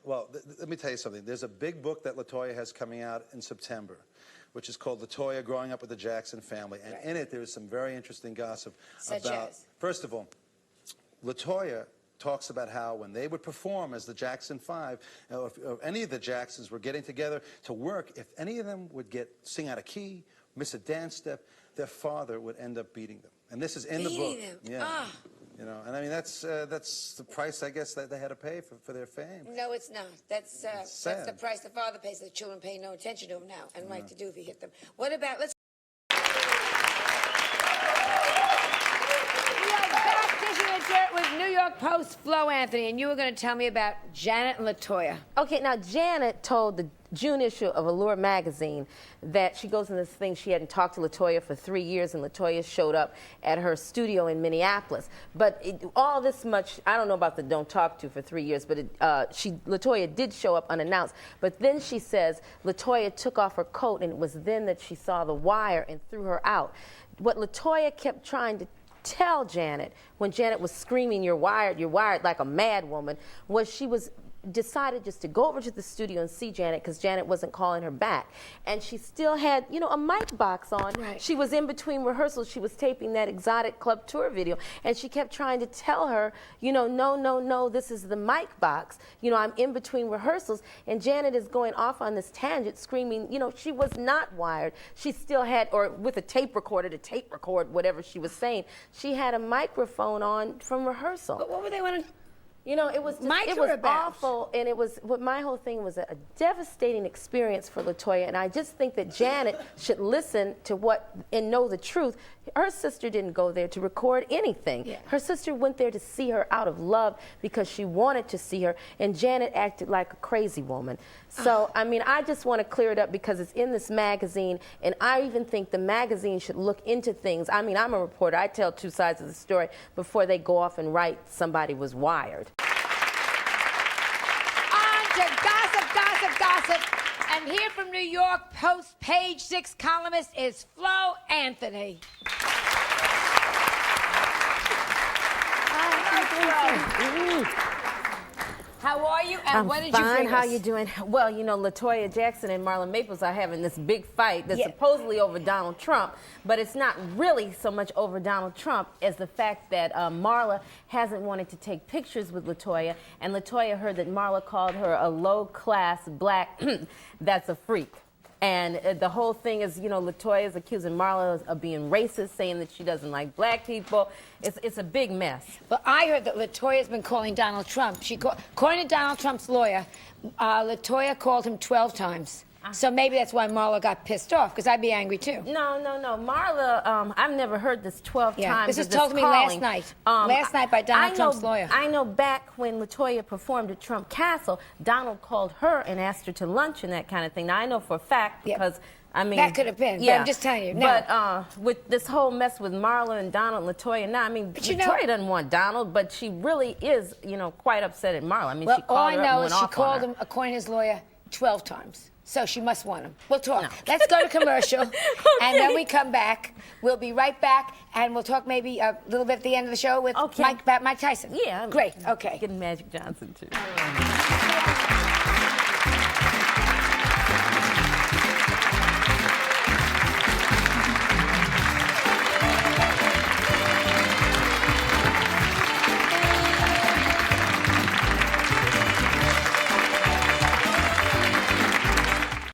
Well, let me tell you something. There's a big book that LaToya has coming out in September, which is called LaToya Growing Up with the Jackson Family. And in it, there is some very interesting gossip about, first of all, LaToya talks about how when they would perform as the Jackson Five, or if any of the Jacksons were getting together to work, if any of them would sing out of key, miss a dance step, their father would end up beating them. And this is in the book. Yeah. Ah. You know, and I mean, that's the price, I guess, that they had to pay for their fame. No, it's not. That's the price the father pays. The children pay no attention to him now, and right to do if you hit them. What about, let's... We are back dishing the dirt with New York Post Flo Anthony, and you were going to tell me about Janet and LaToya. Okay, now Janet told the June issue of Allure magazine that she goes in this thing, she hadn't talked to LaToya for 3 years, and LaToya showed up at her studio in Minneapolis. But all this much, I don't know about the don't talk to for 3 years, but LaToya did show up unannounced. But then she says LaToya took off her coat, and it was then that she saw the wire and threw her out. What LaToya kept trying to tell Janet, when Janet was screaming, you're wired like a mad woman, was she decided just to go over to the studio and see Janet because Janet wasn't calling her back. And she still had, you know, a mic box on. Right. She was in between rehearsals. She was taping that Exotic Club Tour video. And she kept trying to tell her, you know, no, this is the mic box. You know, I'm in between rehearsals. And Janet is going off on this tangent, screaming, you know, she was not wired. She still had, or with a tape recorder to tape record whatever she was saying. She had a microphone on from rehearsal. But what were they wanting? You know, it was awful, and it was, my whole thing was a devastating experience for LaToya, and I just think that Janet should listen to and know the truth. Her sister didn't go there to record anything. Yeah. Her sister went there to see her out of love because she wanted to see her, and Janet acted like a crazy woman. So, I mean, I just want to clear it up because it's in this magazine, and I even think the magazine should look into things. I mean, I'm a reporter. I tell two sides of the story before they go off and write somebody was wired. Gossip. And here from New York Post Page 6 columnist is Flo Anthony. How are you, and what did you bring us? I'm fine. How you doing? Well, you know, LaToya Jackson and Marla Maples are having this big fight that's supposedly over Donald Trump, but it's not really so much over Donald Trump as the fact that Marla hasn't wanted to take pictures with LaToya, and LaToya heard that Marla called her a low-class black that's a freak. And the whole thing is, you know, LaToya is accusing Marla of being racist, saying that she doesn't like black people. It's a big mess. But I heard that LaToya's been calling Donald Trump. According to Donald Trump's lawyer, LaToya called him 12 times. So maybe that's why Marla got pissed off, because I'd be angry too. No. Marla, I've never heard this 12 times. This was told to me last night. Last night by Donald Trump's lawyer. I know back when LaToya performed at Trump Castle, Donald called her and asked her to lunch and that kind of thing. Now, I know for a fact because, I mean... That could have been, but I'm just telling you. No. But with this whole mess with Marla and Donald and LaToya, now, I mean, LaToya doesn't want Donald, but she really is, you know, quite upset at Marla. I mean, she called her up and went off on her. All I know is she called him, according to his lawyer, 12 times. So she must want him. We'll talk. No. Let's go to commercial, and then we come back. We'll be right back, and we'll talk maybe a little bit at the end of the show with Mike Tyson. Yeah. Great. Okay. Getting Magic Johnson, too.